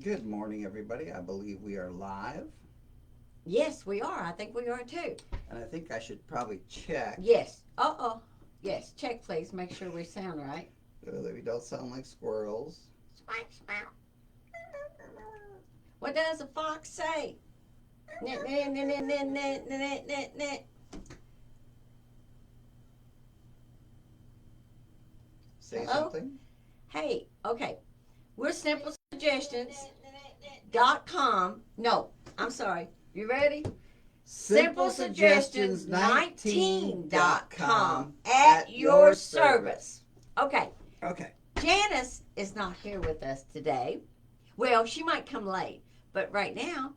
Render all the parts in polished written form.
Good morning, everybody. I believe we are live, Yes, we are. I think we are too. and I think I should probably check Yes. Yes. Check, please. Make sure we sound right. that we don't sound like squirrels. Squawk, squawk. What does a fox say? Net, net, net, net, net, net, net, net, net. Say Hello? something. Hey, okay. We're Simplesuggestions.com. No, I'm sorry. You ready? Simplesuggestions19.com at your service. Okay. Okay. Janice is not here with us today. Well, she might come late, but right now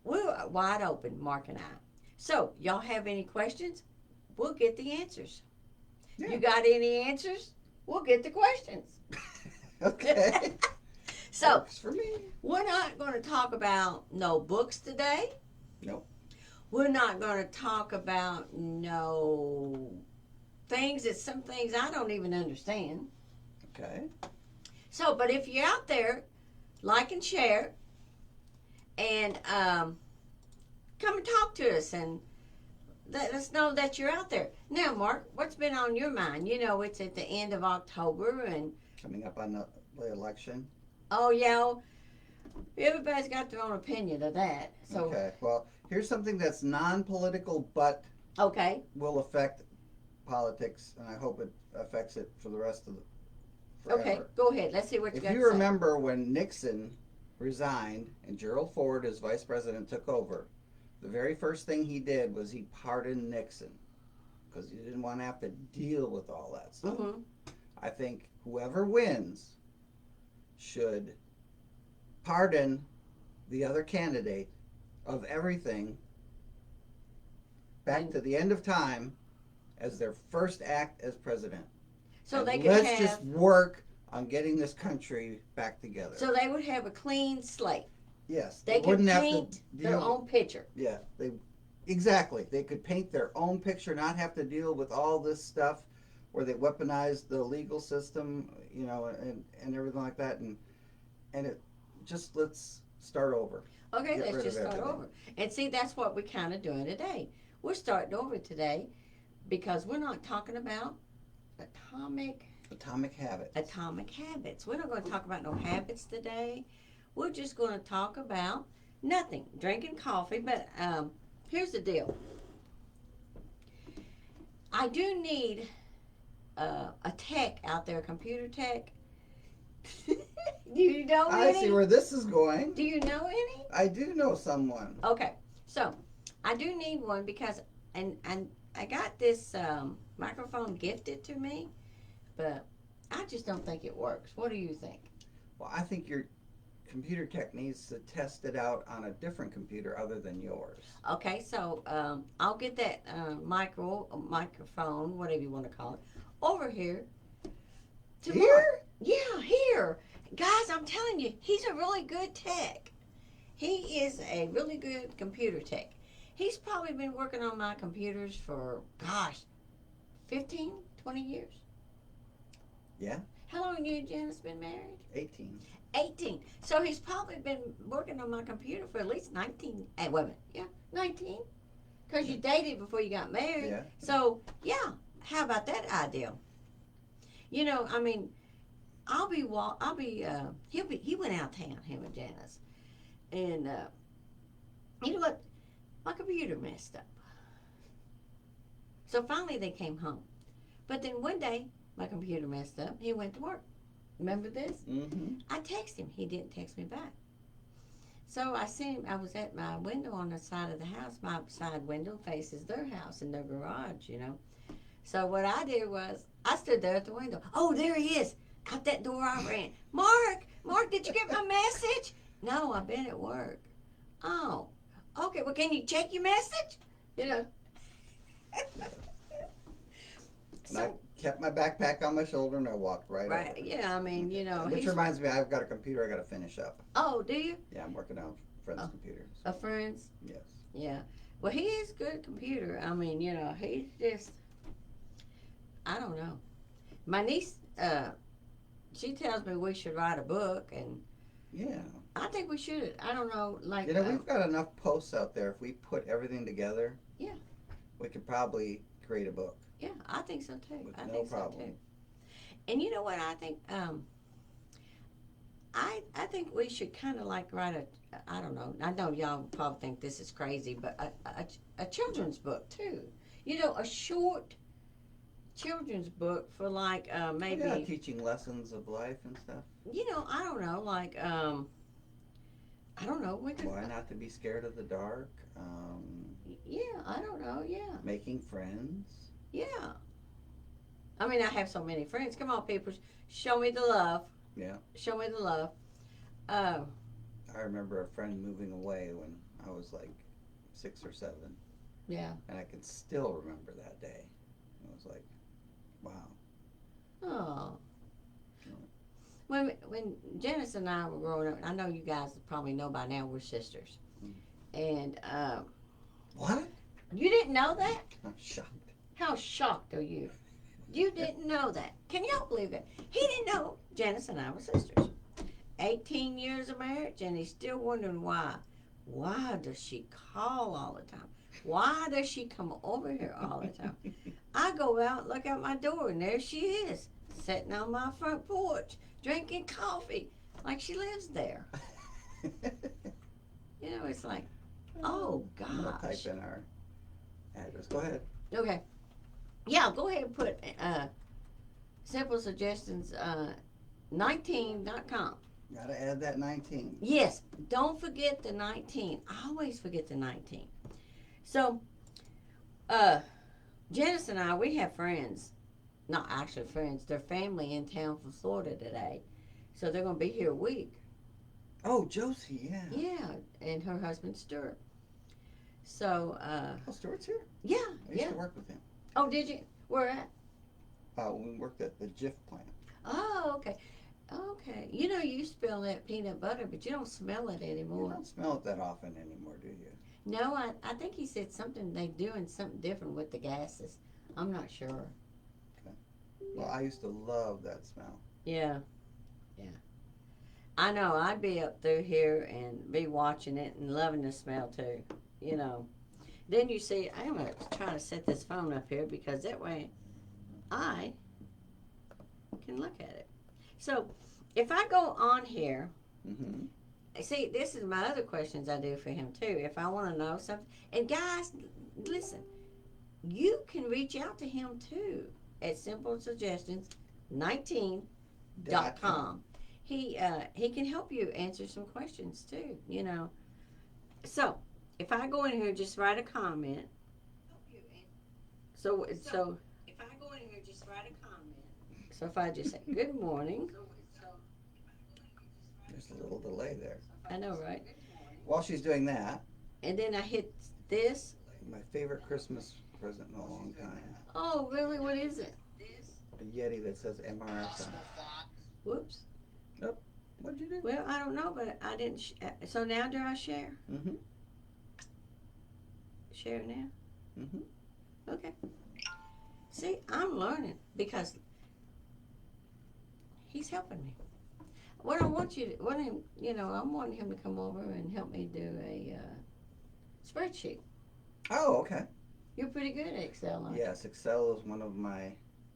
we're wide open, Mark and I. So, y'all have any questions? We'll get the answers. Yeah. You got any answers? We'll get the questions. Okay. So, Works for me. we're not going to talk about no books today. Nope. We're not going to talk about no some things I don't even understand. Okay. So, but if you're out there, like and share, and come and talk to us and let us know that you're out there. Now, Mark, what's been on your mind? You know, it's at the end of October, and Coming up on the election. oh yeah, everybody's got their own opinion of that. So, Okay. Well, here's something that's non-political, but okay, will affect politics, and I hope it affects it for the rest of the forever. okay, go ahead. Let's see what you If got you to say. remember when Nixon resigned and Gerald Ford, as vice president, took over, the very first thing he did was he pardoned Nixon because he didn't want to have to deal with all that stuff. Mm-hmm. I think whoever wins should pardon the other candidate of everything back to the end of time as their first act as president. So And they could let's have. just work on getting this country back together. So they would have a clean slate. Yes, They could wouldn't have paint to their deal. own picture. Yeah, exactly. They could paint their own picture, not have to deal with all this stuff where they weaponize the legal system, and everything like that, and it just let's start over. Okay, Get let's rid just of start everything. over. And see, that's what we're kind of doing today. We're starting over today because we're not talking about atomic Atomic habits. atomic habits. We're not going to talk about no habits today. We're just going to talk about nothing, drinking coffee. But here's the deal. I do need a tech out there, computer tech. Do you know I any? see where this is going. Do you know any? I do know someone. Okay, so I do need one because, and I got this microphone gifted to me, but I just don't think it works. What do you think? Well, I think your computer tech needs to test it out on a different computer other than yours. Okay, so I'll get that microphone, whatever you want to call it, over here. Here? Yeah, here. Guys, I'm telling you, he's a really good tech. He is a really good computer tech. He's probably been working on my computers for, gosh, 15, 20 years. Yeah. How long have you and Janice been married? 18. 18. So he's probably been working on my computer for at least 19. Wait a minute. Yeah, 19. Because you dated before you got married. Yeah. So, yeah. How about that idea? You know, I mean, he went out of town, him and Janice. And, you know what? My computer messed up. So finally they came home. But then one day, my computer messed up. He went to work. Remember this? Mm-hmm. I texted him. He didn't text me back. So I seen him. I was at my window on the side of the house. My side window faces their house in their garage, you know. So what I did was I stood there at the window. Oh, there he is. Out that door I ran. Mark, did you get my message? No, I've been at work. Oh, okay. Well, can you check your message? You know. And I kept my backpack on my shoulder and I walked right over. Yeah, I mean, you know. Which reminds me, I've got a computer I got to finish up. Oh, do you? Yeah, I'm working on friends' computers. A friend's? Yes. Yeah. Well, he is good at computer. I mean, you know, he's just, I don't know. My niece, she tells me we should write a book, and Yeah. I think we should. I don't know, like, You know, we've got enough posts out there. If we put everything together, yeah, we could probably create a book yeah, I think so too. with I no think so problem. too. And you know what I think? I think we should kind of like write a, I don't know. I know y'all probably think this is crazy, but a children's book too. You know, a short children's book for like maybe, Yeah, teaching lessons of life and stuff. you know, I don't know, like I don't know. We could, Why not to be scared of the dark? yeah, I don't know. Yeah, Making friends. yeah. I mean, I have so many friends. Come on, people, show me the love. Yeah. Show me the love. Uh, I remember a friend moving away when I was like 6 or 7, yeah. and I can still remember that day. It was like, wow. Oh. When Janice and I were growing up, I know you guys probably know by now we're sisters, and What? you didn't know that? I'm shocked. How shocked are you? You didn't know that? Can y'all believe it? He didn't know Janice and I were sisters. 18 years of marriage, and he's still wondering why. Why does she call all the time? Why does she come over here all the time? I go out, look out my door, and there she is, sitting on my front porch, drinking coffee, like she lives there. You know, it's like, oh I'm gonna gosh. type in our address. Go ahead. Okay. Yeah, go ahead and put Simplesuggestions19.com. Gotta add that 19. Yes, don't forget the 19. I always forget the 19. So, Janice and I, we have friends. Not actually friends. They're family in town from Florida today. So they're going to be here a week. Oh, Josie, yeah. Yeah, and her husband, Stuart. So, Oh, Stuart's here? yeah, I used yeah. to work with him. Oh, did you? Where at? We worked at the Jif plant. Oh, okay. Okay. You know, you smell that peanut butter, but you don't smell it You anymore. don't smell it that often anymore, do you? No, I think he said something, they doing something different with the gases. I'm not sure. Well, I used to love that smell. Yeah. Yeah. I know, I'd be up through here and be watching it and loving the smell too, you know. Then you see, I'm going to try to set this phone up here because that way I can look at it. So, if I go on here, Mm-hmm. see, this is my other questions I do for him too. If I want to know something, and guys, listen, you can reach out to him too at simplesuggestions19.com. He can help you answer some questions too. You know, so if I go in here, just write a comment. So if I go in here, just write a comment. So if I just say good morning. There's a little delay there. I know, right? While she's doing that, And then I hit this. my favorite Christmas present in a long time. Oh, really? What is it? A Yeti that says MRS on it. Whoops. What'd you do? Well, I don't know, but I didn't. So now do I share? Mm-hmm. Share now? Mm-hmm. Okay. See, I'm learning because he's helping me. What I want you to, I'm wanting him to come over and help me do a spreadsheet. Oh, okay. You're pretty good at Excel, aren't you? Yes, Excel is one of my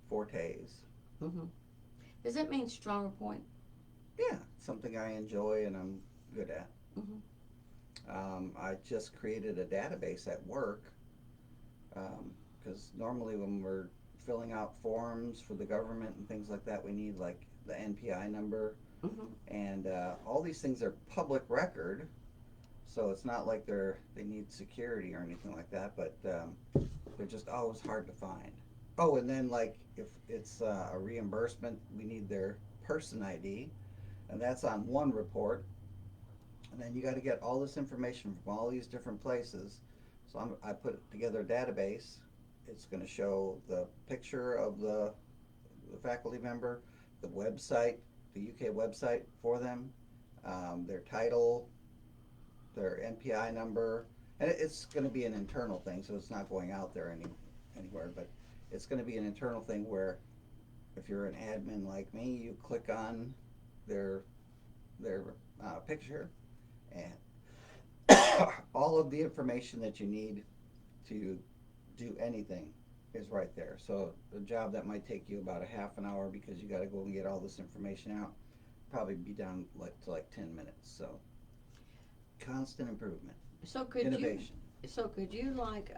fortes. Mm-hmm. Does that mean stronger point? Yeah, something I enjoy and I'm good at. Mm-hmm. I just created a database at work because normally when we're filling out forms for the government and things like that, we need like the NPI number. Mm-hmm. And all these things are public record, so it's not like they need security or anything like that, but they're just always hard to find. Oh, and then like if it's a reimbursement, we need their person ID, and that's on one report. And then you got to get all this information from all these different places. So I put together a database. It's going to show the picture of the faculty member, the website, the UK website for them, their title, their NPI number, and it's going to be an internal thing, so it's not going out there anywhere, but it's going to be an internal thing where if you're an admin like me, you click on their picture, and all of the information that you need to do anything is right there. So a job that might take you about a half an hour because you got to go and get all this information out, probably be down to like 10 minutes. So constant improvement, So could innovation. could you like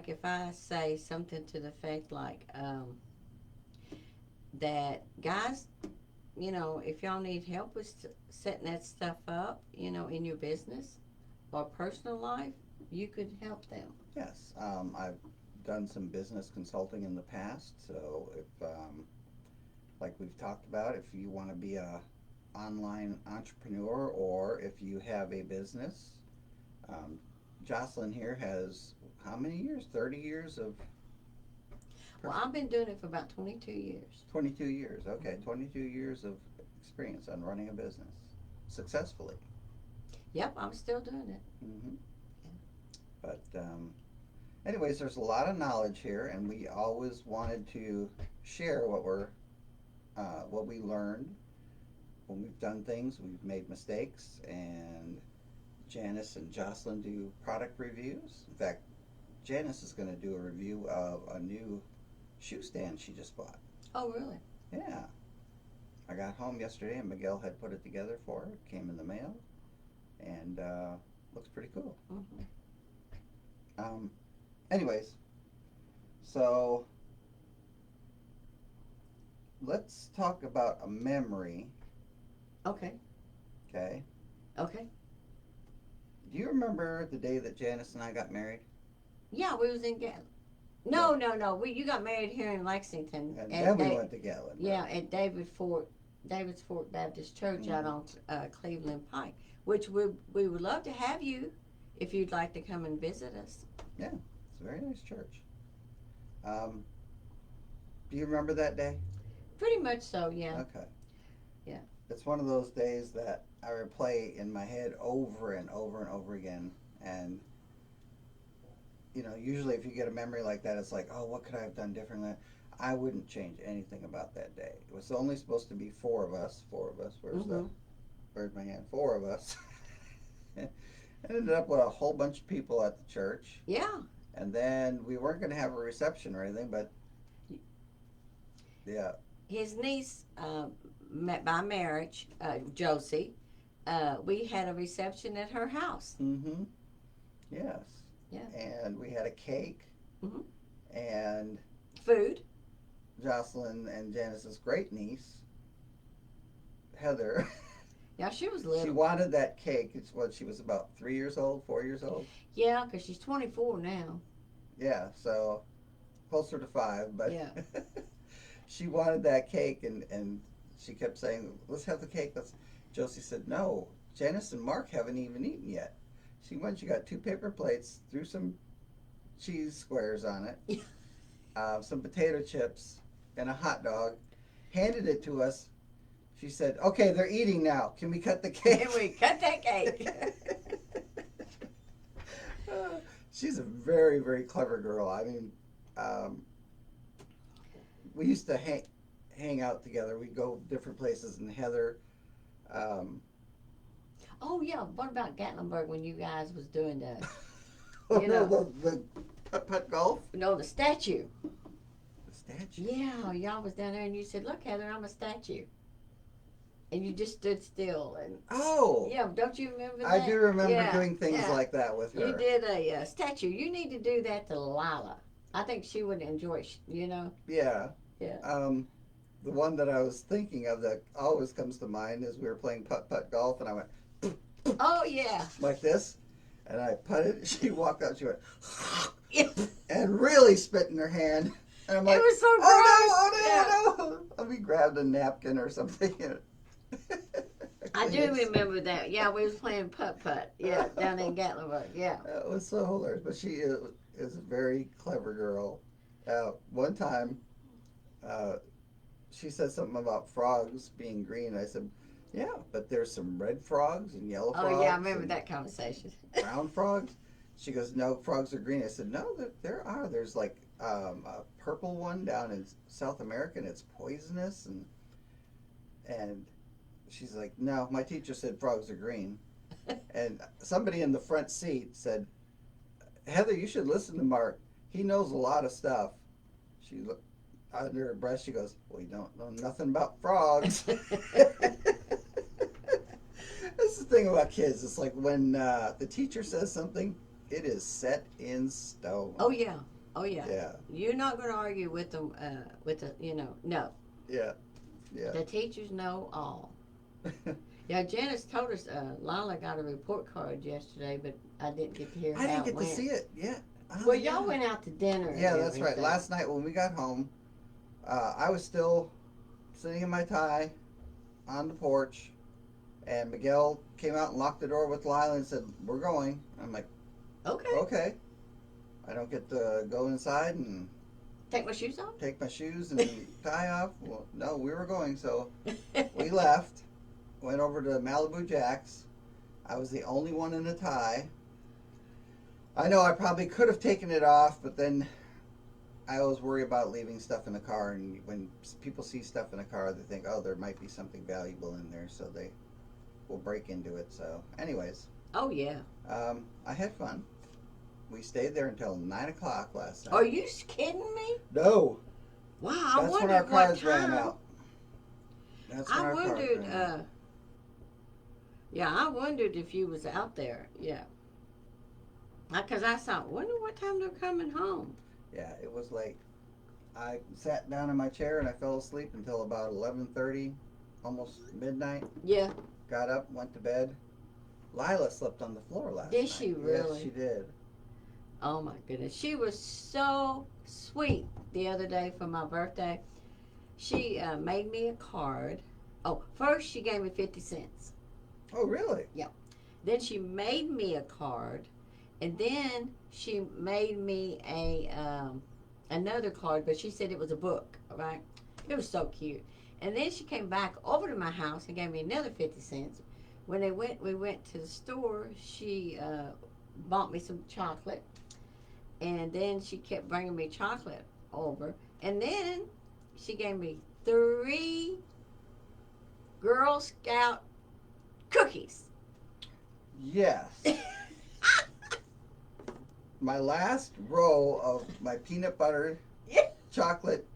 if I say something to the effect like that guys, if y'all need help with setting that stuff up, in your business or personal life, you could help them. Yes, I've done some business consulting in the past. So if, like we've talked about, if you want to be a online entrepreneur or if you have a business, um, Joslyn here has how many years? 30 years of. Well, I've been doing it for about 22 years. 22 years. Okay, 22 years of experience on running a business successfully. Yep, I'm still doing it. Hmm. But anyways, there's a lot of knowledge here, and we always wanted to share what we learned when we've done things. We've made mistakes, and Janice and Joslyn do product reviews. In fact, Janice is going to do a review of a new shoe stand she just bought. Oh, really? Yeah. I got home yesterday and Miguel had put it together for her. It came in the mail, and looks pretty cool. Mm-hmm. Anyways, so let's talk about a memory. Okay. Okay. Okay. Do you remember the day that Janice and I got married? Yeah, we was in No. You got married here in Lexington. And then we went to Gatlinburg. Yeah, at David's Fort Baptist Church out on Cleveland Pike, which we would love to have you if you'd like to come and visit us. Yeah, it's a very nice church. Do you remember that day? Pretty much so, yeah. Okay. Yeah. It's one of those days that I replay in my head over and over and over again. And, usually if you get a memory like that, it's like, oh, what could I have done differently? I wouldn't change anything about that day. It was only supposed to be four of us. Where's my hand? Four of us. I ended up with a whole bunch of people at the church. Yeah. And then we weren't going to have a reception or anything, but yeah. His niece, met by marriage, Josie, we had a reception at her house. Mm-hmm. Yes. Yeah. And we had a cake. Mm-hmm. And food. Joslyn and Janice's great niece, Heather. Yeah, she was little. She wanted that cake. It's what, she was about 3 years old, 4 years old? Yeah, because she's 24 now. Yeah, so closer to 5, but yeah. She wanted that cake, and she kept saying, let's have the cake. Josie said, no, Janice and Mark haven't even eaten yet. She got 2 paper plates, threw some cheese squares on it, some potato chips, and a hot dog, handed it to us. She said, okay, they're eating now. Can we cut the cake? Can we cut that cake? She's a very, very clever girl. I mean, we used to hang out together. We'd go different places, and Heather. Oh yeah, what about Gatlinburg when you guys was doing that? The putt golf. No, the statue. The statue. Yeah, y'all was down there, and you said, "Look, Heather, I'm a statue," and you just stood still. And yeah, don't you remember that? I do remember doing things like that with her. You did a statue. You need to do that to Lila. I think she would enjoy. Yeah. Yeah. Yeah. The one that I was thinking of that always comes to mind is we were playing putt golf, and I went. Oh yeah. Like this, and I putted. She walked out. She went, and really spit in her hand. And I'm like, it was so gross. Oh no! And we grabbed a napkin or something. I do remember that. Yeah, we was playing putt. Yeah, down in Gatlinburg. Yeah. It was so hilarious. But she is a very clever girl. One time, she said something about frogs being green. I said, yeah, but there's some red frogs and yellow frogs. Oh, yeah, I remember that conversation. Brown frogs? She goes, no, frogs are green. I said, no, there are. There's like a purple one down in South America, and it's poisonous. And she's like, no, my teacher said frogs are green. And somebody in the front seat said, Heather, you should listen to Mark. He knows a lot of stuff. She looked under her breath. She goes, well, you don't know nothing about frogs. That's the thing about kids. It's like when the teacher says something, it is set in stone. Oh yeah, oh yeah. Yeah, You're not going to argue with them. With the, no. yeah, yeah. The teachers know all. Yeah, Janice told us Lila got a report card yesterday, but I didn't get to hear I how didn't it get to went. see it yet. Oh, Well, yeah. y'all went out to dinner. Yeah, and that's right. everything. Last night when we got home, I was still sitting in my tie on the porch, and Miguel came out and locked the door with Lila and said, we're going. I'm like, Okay. okay. I don't get to go inside and Take my shoes off? take my shoes and tie off. Well, no, we were going, so we left, went over to Malibu Jack's. I was the only one in a tie. I know I probably could have taken it off, but then I always worry about leaving stuff in the car, and when people see stuff in the car, they think, oh, there might be something valuable in there, so they will break into it. So anyways, Oh, yeah. I had fun. We stayed there until 9 o'clock last night. Are you kidding me? No. Wow, I That's when wondered our what cars time. ran out. That's when I our cars wondered, ran out. yeah, I wondered if you was out there. Yeah. Because I thought, wonder what time they're coming home. Yeah, it was late. I sat down in my chair and I fell asleep until about 11:30, almost midnight. Yeah. Got up, went to bed. Lila slept on the floor last Did night. she really? Yes, she did. Oh, my goodness. She was so sweet the other day for my birthday. She made me a card. Oh, first she gave me 50 cents. Oh, really? Then she made me a card. And then she made me another card, but she said it was a book, right? It was so cute. And then she came back over to my house and gave me another 50 cents. When we went to the store, she bought me some chocolate. And then she kept bringing me chocolate over. And then she gave me 3 Girl Scout cookies. Yes. My last row of my peanut butter chocolate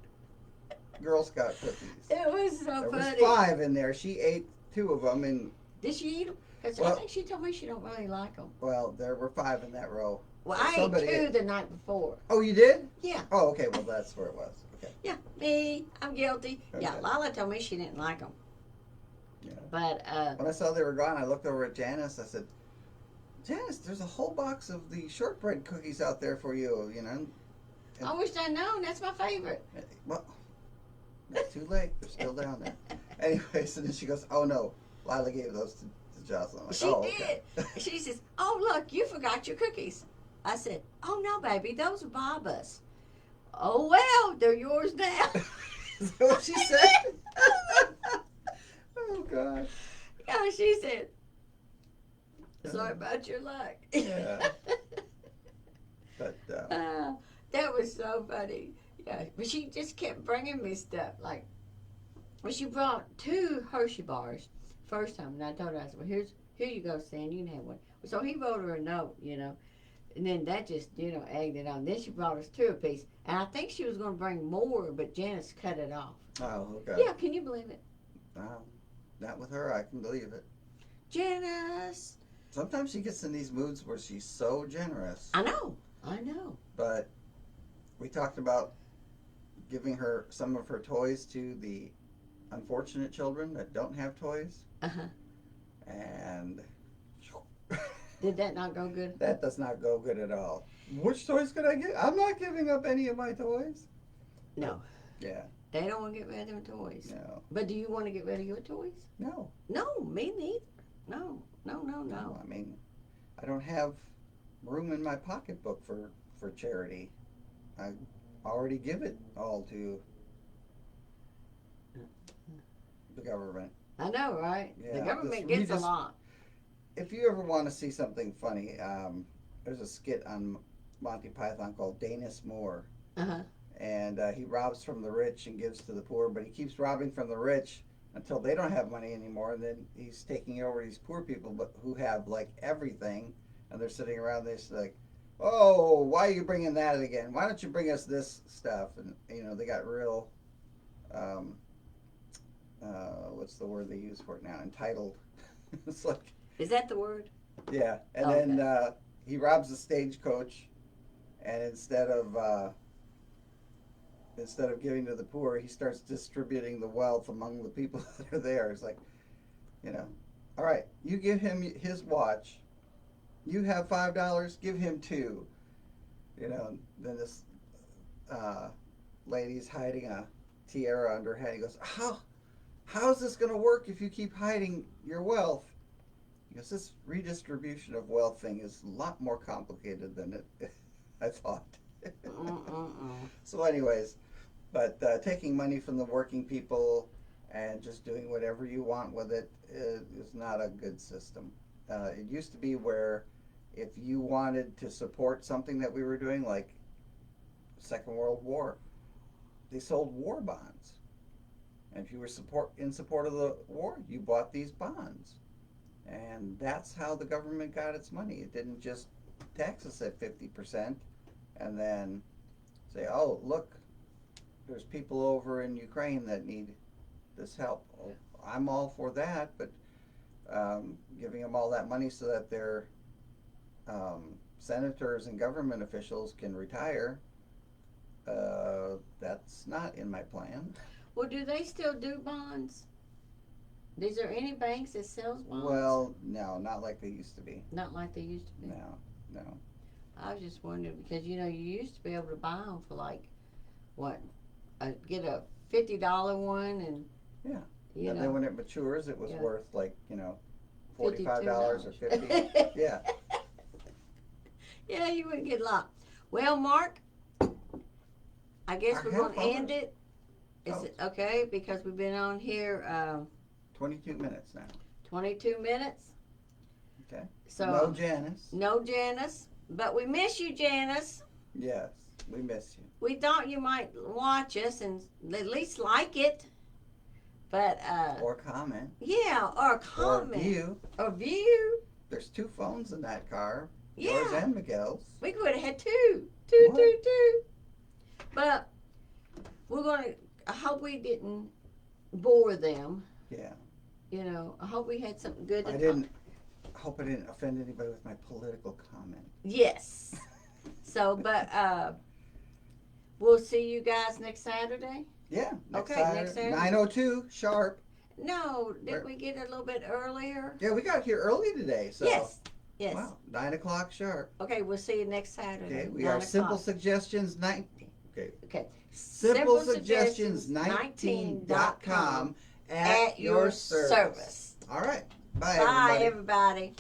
Girl Scout cookies. It was so There was funny. 5 in there. She ate 2 of them, and Did she eat them? Because I Well- think she told me she don't really like them. well, there were 5 in that row. Well, So I somebody ate 2 ate- the night before. Oh, you did? Yeah. Oh, okay. Well, that's where it was. Okay. Yeah, me. I'm guilty. Yeah, Okay. Lila told me she didn't like them. Yeah. But, When I saw they were gone, I looked over at Janice. I said, Janice, there's a whole box of the shortbread cookies out there for you, you know. I wish I'd known. That's my favorite. Well, not too late. They're still down there. Anyway, so then she goes, oh, no. Lila gave those to Joslyn. I'm like, She oh, did. okay. She says, oh, look, you forgot your cookies. I said, oh, no, baby, those are Baba's. Oh, well, they're yours now. Is that what she said? Oh, God. Yeah, she said, sorry about your luck. Yeah. But, That was so funny. Yeah, but she just kept bringing me stuff. Like, well, she brought 2 Hershey bars first time, and I told her, I said, well, here you go, Stan, you can have one. So he wrote her a note, and then that just, egged it on. Then she brought us 2 apiece, and I think she was going to bring more, but Janice cut it off. oh, okay. Yeah, can you believe it? Not with her. I can believe it. Janice! Sometimes she gets in these moods where she's so generous. I know. But we talked about giving her some of her toys to the unfortunate children that don't have toys. Uh-huh. And Did that not go good? that does not go good at all. Which toys could I get? I'm not giving up any of my toys. No. Yeah, They don't want to get rid of their toys. no, But do you want to get rid of your toys? no. No, me neither. No. I mean, I don't have room in my pocketbook for charity. I already give it all to the government. I know, right? Yeah, The government we gets a just- lot. If you ever want to see something funny, there's a skit on Monty Python called Danis Moore. Uh-huh. And he robs from the rich and gives to the poor, but he keeps robbing from the rich until they don't have money anymore. And then he's taking over these poor people, but who have like everything, and they're sitting around. They're like, "Oh, why are you bringing that again? Why don't you bring us this stuff?" And they got real. Um, what's the word they use for it now? Entitled. It's like, Is that the word? yeah. And Okay. then he robs the stagecoach, and instead of giving to the poor, he starts distributing the wealth among the people that are there. It's like, all right, you give him his watch. You have $5. Give him $2. Then this lady's hiding a tiara under her head. He goes, how's this going to work if you keep hiding your wealth? Because this redistribution of wealth thing is a lot more complicated than I thought. So anyways, but taking money from the working people and just doing whatever you want with it is not a good system. It used to be where if you wanted to support something that we were doing, like Second World War, they sold war bonds. And if you were in support of the war, you bought these bonds. And that's how the government got its money. It didn't just tax us at 50% and then say, oh, look, there's people over in Ukraine that need this help. Well, I'm all for that, but giving them all that money so that their senators and government officials can retire, that's not in my plan. Well, do they still do bonds? Is there any banks that sells bonds? Well, no, not like they used to be. Not like they used to be? No. I was just wondering because, you used to be able to buy them for like, what, get a $50 one and, Yeah. And then when it matures, it was worth like, $45 or $50. Yeah. Yeah, you wouldn't get a lot. Well, Mark, I guess we're going to end it. Is it okay? Because we've been on here 22 minutes now. 22 minutes. Okay. So no Janice. No Janice. But we miss you, Janice. Yes, we miss you. We thought you might watch us and at least like it. But or comment. Yeah, or comment. Or view. There's 2 phones in that car. Yeah. Yours and Miguel's. We could have had 2. Two. But we're going to, I hope we didn't bore them. Yeah. I hope we had something good to I hope I didn't offend anybody with my political comment. Yes. So, but we'll see you guys next Saturday. Yeah. Next Saturday. 9:02 sharp. No, did we get a little bit earlier? Yeah, we got here early today. So. Yes. Wow, 9 o'clock sharp. Okay, we'll see you next Saturday. Okay, we are Simplesuggestions19. Okay. Simplesuggestions19.com at your service. All right. Bye, everybody.